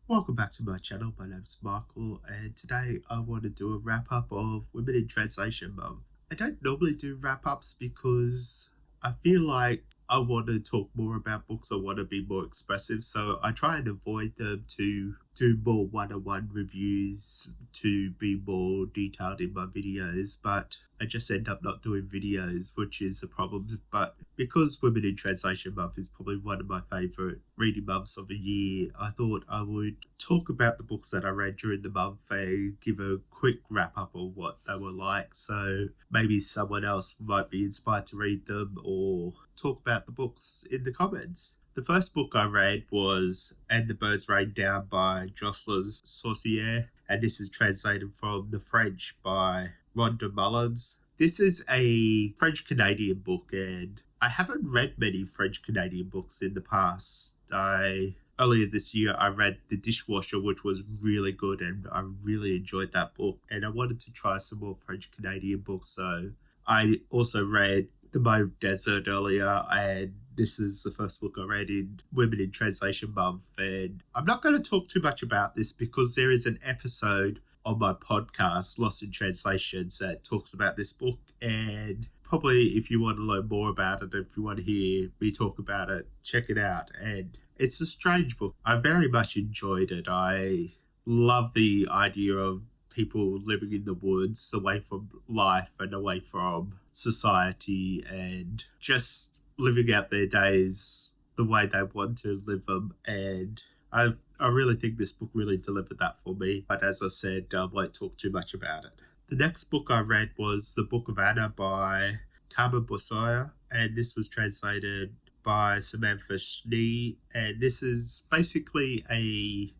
Welcome back to my channel. My name's Michael, and today I want to do a wrap up of Women in Translation Month. I don't normally do wrap ups because I feel like I want to talk more about books. I want to be more expressive, so I try and avoid them to do more one-on-one reviews, to be more detailed in my videos, but I just end up not doing videos, which is a problem. But because Women in Translation Month is probably one of my favourite reading months of the year, I thought I would talk about the books that I read during the month and give a quick wrap up of what they were like. So maybe someone else might be inspired to read them or talk about the books in the comments. The first book I read was And the Birds Rain Down by Jocelyn Saucier, and this is translated from the French by Rhonda Mullins. This is a French-Canadian book, and I haven't read many French-Canadian books in the past. Earlier this year, I read The Dishwasher, which was really good, and I really enjoyed that book, and I wanted to try some more French-Canadian books, so I also read The Mauve Desert earlier, and this is the first book I read in Women in Translation Month. And I'm not going to talk too much about this because there is an episode on my podcast, Lost in Translations, that talks about this book. And probably if you want to learn more about it, if you want to hear me talk about it, check it out. And it's a strange book. I very much enjoyed it. I love the idea of people living in the woods, away from life and away from society, and just living out their days the way they want to live them. And I really think this book really delivered that for me. But as I said, I won't talk too much about it. The next book I read was The Book of Anna by Carmen Bosoya, and this was translated by Samantha Schnee. And this is basically a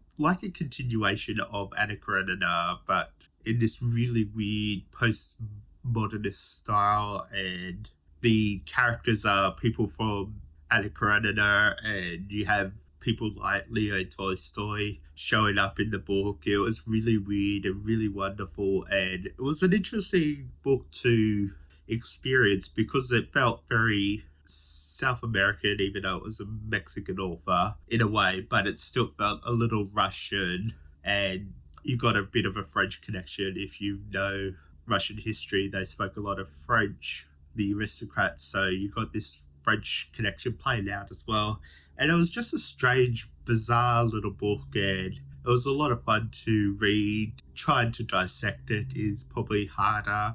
continuation of Anna Karenina, but in this really weird postmodernist style. And the characters are people from Anna Karenina, and you have people like Leo Tolstoy showing up in the book. It was really weird and really wonderful, and it was an interesting book to experience because it felt very South American, even though it was a Mexican author in a way, but it still felt a little Russian, and you got a bit of a French connection. If you know Russian history, they spoke a lot of French, the aristocrats, so you got this French connection playing out as well. And it was just a strange, bizarre little book, and it was a lot of fun to read. Trying to dissect it is probably harder,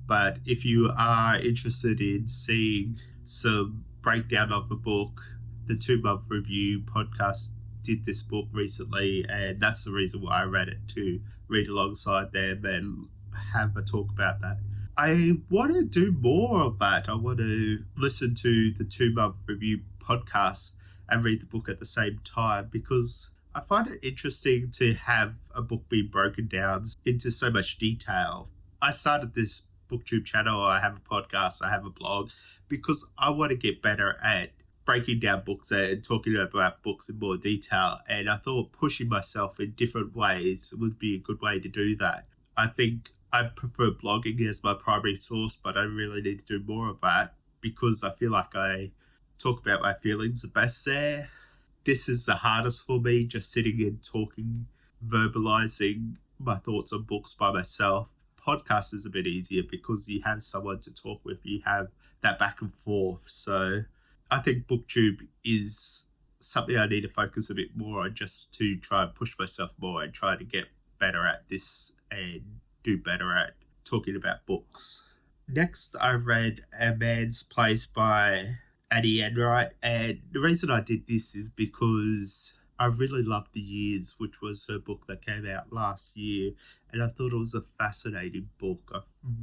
but if you are interested in seeing some breakdown of the book, the 2 Month Review podcast did this book recently, and that's the reason why I read it, to read alongside them and have a talk about that. I want to do more of that. I want to listen to the 2 Month Review podcast and read the book at the same time, because I find it interesting to have a book being broken down into so much detail. I started this BookTube channel, I have a podcast, I have a blog, because I want to get better at breaking down books and talking about books in more detail. And I thought pushing myself in different ways would be a good way to do that. I think I prefer blogging as my primary source, but I really need to do more of that because I feel like I talk about my feelings the best there. This is the hardest for me, just sitting and talking, verbalizing my thoughts on books by myself. Podcast is a bit easier because you have someone to talk with, you have that back and forth. So I think BookTube is something I need to focus a bit more on, just to try and push myself more and try to get better at this and do better at talking about books. Next, I read A Man's Place by Annie Enright, and the reason I did this is because I really loved The Years, which was her book that came out last year, and I thought it was a fascinating book. I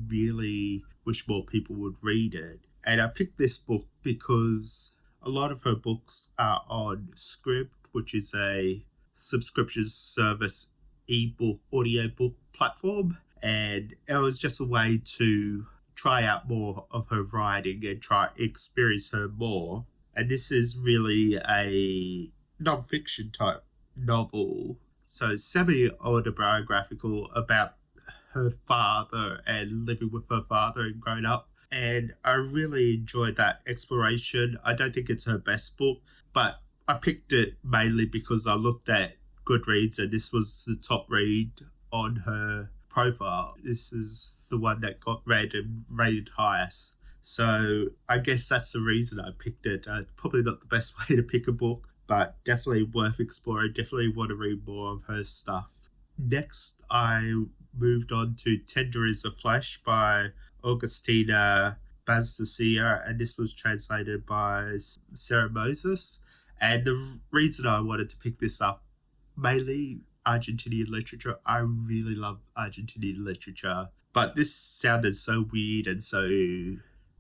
really wish more people would read it. And I picked this book because a lot of her books are on Scribd, which is a subscription service ebook, audiobook platform. And it was just a way to try out more of her writing and try experience her more. And this is really a non-fiction type novel, so semi-autobiographical, about her father and living with her father and growing up. And I really enjoyed that exploration. I don't think it's her best book, but I picked it mainly because I looked at Goodreads, and this was the top read on her profile. This is the one that got read and rated highest. So I guess that's the reason I picked it. Probably not the best way to pick a book, but definitely worth exploring. Definitely want to read more of her stuff. Next, I moved on to Tender is the Flesh by Augustina Bazdasia, and this was translated by Sarah Moses. And the reason I wanted to pick this up, mainly Argentinian literature. I really love Argentinian literature, but this sounded so weird and so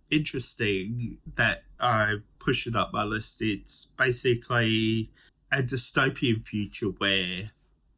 interesting that I pushed it up my list. It's basically a dystopian future where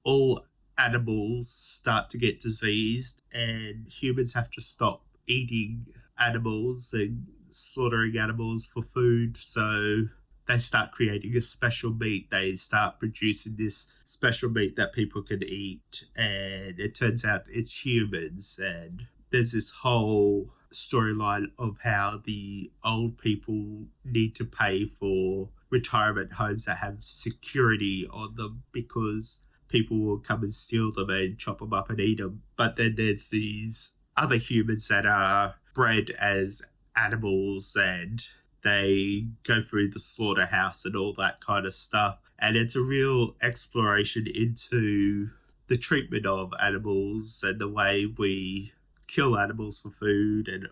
all animals start to get diseased and humans have to stop eating animals and slaughtering animals for food. So they start creating a special meat. They start producing this special meat that people can eat. And it turns out it's humans. And there's this whole storyline of how the old people need to pay for retirement homes that have security on them because people will come and steal them and chop them up and eat them. But then there's these other humans that are bred as animals and they go through the slaughterhouse and all that kind of stuff. And it's a real exploration into the treatment of animals and the way we kill animals for food. And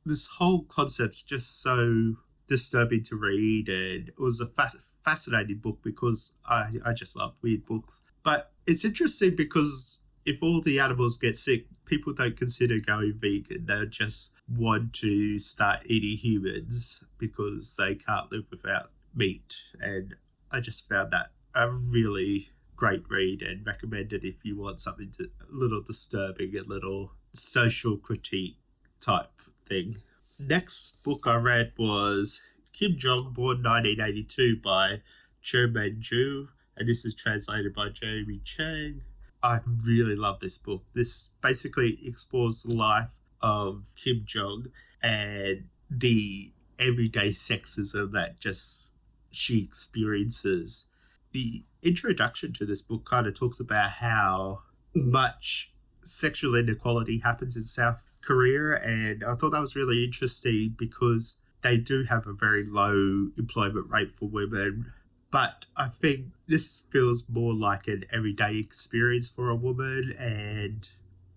this whole concept's just so disturbing to read. And it was a fascinating book because I just love weird books. But it's interesting because if all the animals get sick, people don't consider going vegan. They just want to start eating humans because they can't live without meat. And I just found that a really great read and recommend it if you want something a little disturbing, a little social critique type thing. Next book I read was Kim Jong, born 1982 by Cho Man-ju, and this is translated by Jeremy Chang. I really love this book. This basically explores the life of Kim Jong and the everyday sexism that just she experiences. The introduction to this book kind of talks about how much sexual inequality happens in South Korea, and I thought that was really interesting because they do have a very low employment rate for women. But I think this feels more like an everyday experience for a woman, and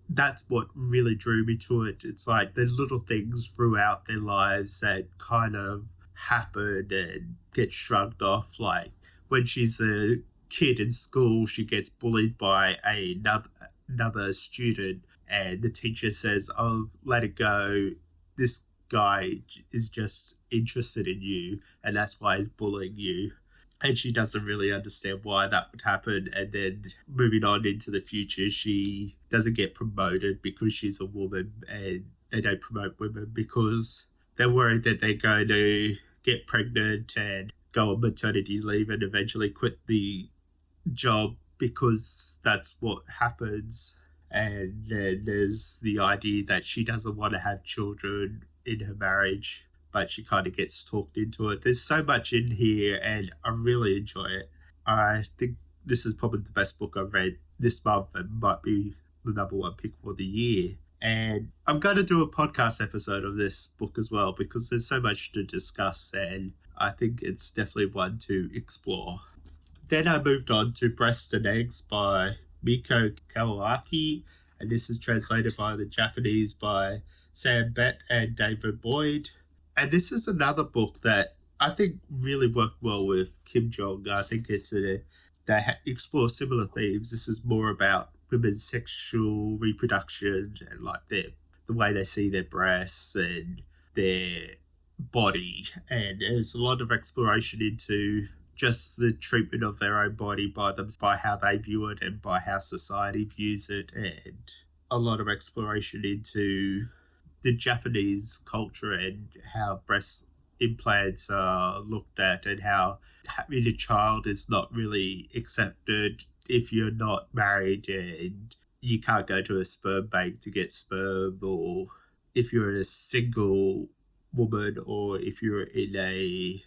that's what really drew me to it. It's like the little things throughout their lives that kind of happen and get shrugged off. Like when she's a kid in school, she gets bullied by another student, and the teacher says, "Oh, let it go. This guy is just interested in you, and that's why he's bullying you." And she doesn't really understand why that would happen. And then moving on into the future, she doesn't get promoted because she's a woman, and they don't promote women because they're worried that they're going to get pregnant and go on maternity leave and eventually quit the job because that's what happens. And then there's the idea that she doesn't want to have children in her marriage, but she kind of gets talked into it. There's so much in here, and I really enjoy it. I think this is probably the best book I've read this month and might be the number one pick for the year. And I'm going to do a podcast episode of this book as well because there's so much to discuss, and I think it's definitely one to explore. Then I moved on to Breasts and Eggs by Miko Kawaki, and this is translated by the Japanese by Sam Bett and David Boyd. And this is another book that I think really worked well with Kim Jong. I think they explore similar themes. This is more about women's sexual reproduction and like the way they see their breasts and their body. And there's a lot of exploration into just the treatment of their own body by how they view it and by how society views it, and a lot of exploration into the Japanese culture and how breast implants are looked at and how having a child is not really accepted if you're not married and you can't go to a sperm bank to get sperm, or if you're a single woman, or if you're in a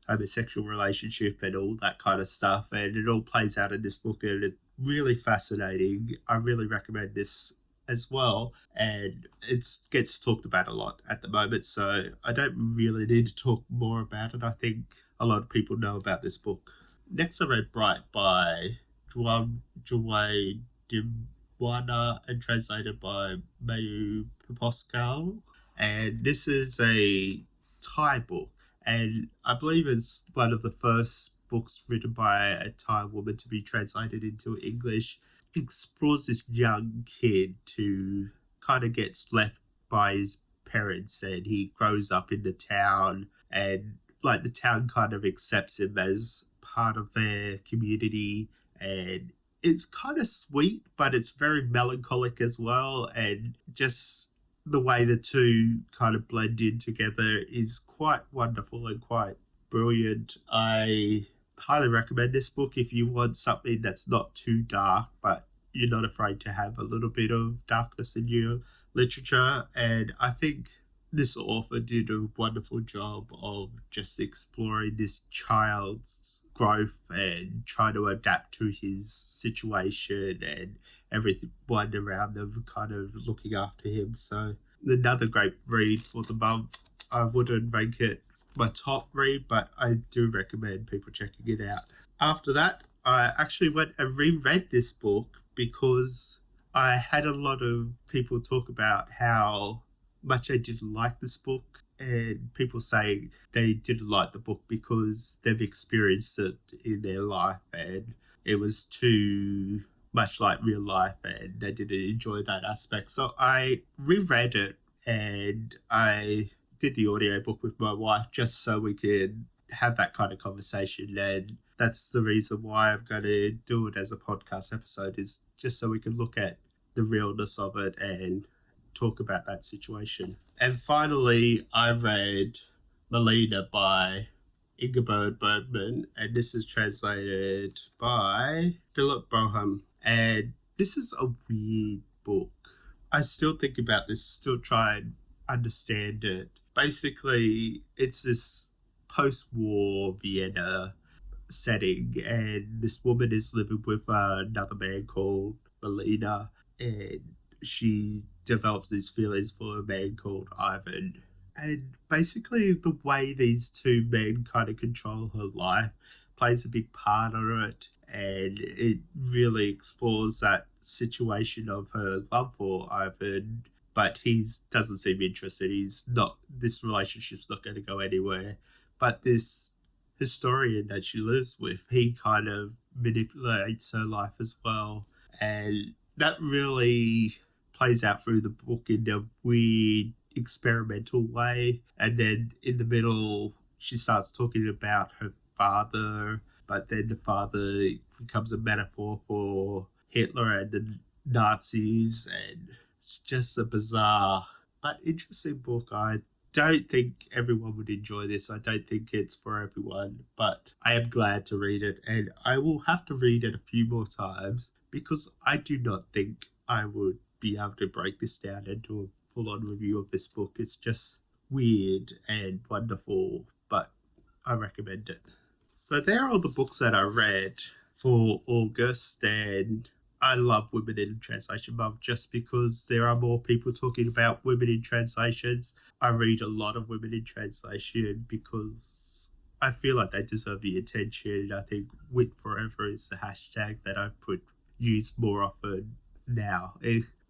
homosexual relationship and all that kind of stuff. And it all plays out in this book, and it's really fascinating. I really recommend this as well. And it gets talked about a lot at the moment, so I don't really need to talk more about it. I think a lot of people know about this book. Next, I read Bright by Juan Joy Dimwana and translated by Mayu Pascal. And this is a Thai book, and I believe it's one of the first books written by a Thai woman to be translated into English. It explores this young kid who kind of gets left by his parents, and he grows up in the town, and like the town kind of accepts him as part of their community, and it's kind of sweet, but it's very melancholic as well, and just the way the two kind of blend in together is quite wonderful and quite brilliant. I highly recommend this book if you want something that's not too dark, but you're not afraid to have a little bit of darkness in your literature. And I think this author did a wonderful job of just exploring this child's growth and trying to adapt to his situation and everyone around them kind of looking after him. So another great read for the month. I wouldn't rank it my top read, but I do recommend people checking it out. After that, I actually went and reread this book because I had a lot of people talk about how much they didn't like this book, and people saying they didn't like the book because they've experienced it in their life and it was too much like real life and they didn't enjoy that aspect. So I reread it and I did the audiobook with my wife just so we could have that kind of conversation. And that's the reason why I'm going to do it as a podcast episode, is just so we can look at the realness of it and talk about that situation. And finally, I read Melina by Ingrid Bergman, and this is translated by Philip Boham. And this is a weird book. I still think about this, still try and understand it. Basically, it's this post-war Vienna setting, and this woman is living with another man called Melina, and she develops these feelings for a man called Ivan. And basically the way these two men kind of control her life plays a big part of it, and it really explores that situation of her love for Ivan, but he doesn't seem interested. This relationship's not going to go anywhere. But this historian that she lives with, he kind of manipulates her life as well. And that really plays out through the book in a weird experimental way. And then in the middle, she starts talking about her father, but then the father becomes a metaphor for Hitler and the Nazis, and it's just a bizarre but interesting book. I don't think everyone would enjoy this. I don't think it's for everyone, but I am glad to read it, and I will have to read it a few more times because I do not think I would be able to break this down and do a full-on review of this book. It's just weird and wonderful, but I recommend it. So there are all the books that I read for August, and I love Women in Translation Month just because there are more people talking about women in translations. I read a lot of women in translation because I feel like they deserve the attention. I think Wit Forever is the hashtag that I use more often now.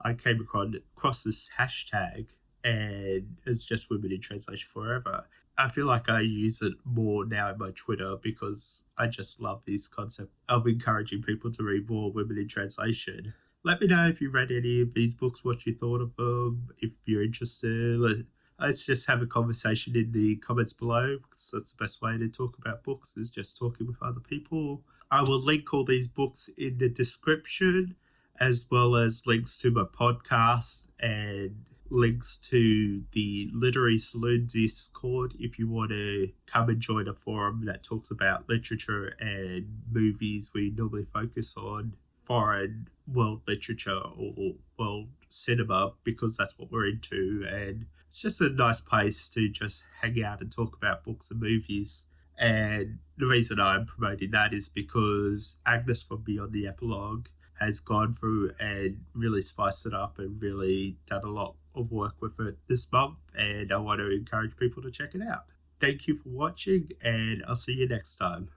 I came across this hashtag and it's just Women in Translation Forever. I feel like I use it more now in my Twitter because I just love this concept of encouraging people to read more women in translation. Let me know if you read any of these books, what you thought of them, if you're interested. Let's just have a conversation in the comments below, because that's the best way to talk about books, is just talking with other people. I will link all these books in the description, as well as links to my podcast and links to the Literary Saloon Discord if you want to come and join a forum that talks about literature and movies. We normally focus on foreign world literature or world cinema because that's what we're into, and it's just a nice place to just hang out and talk about books and movies. And the reason I'm promoting that is because Agnes from Beyond the Epilogue has gone through and really spiced it up and really done a lot of work with it this month, and I want to encourage people to check it out. Thank you for watching, and I'll see you next time.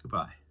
Goodbye.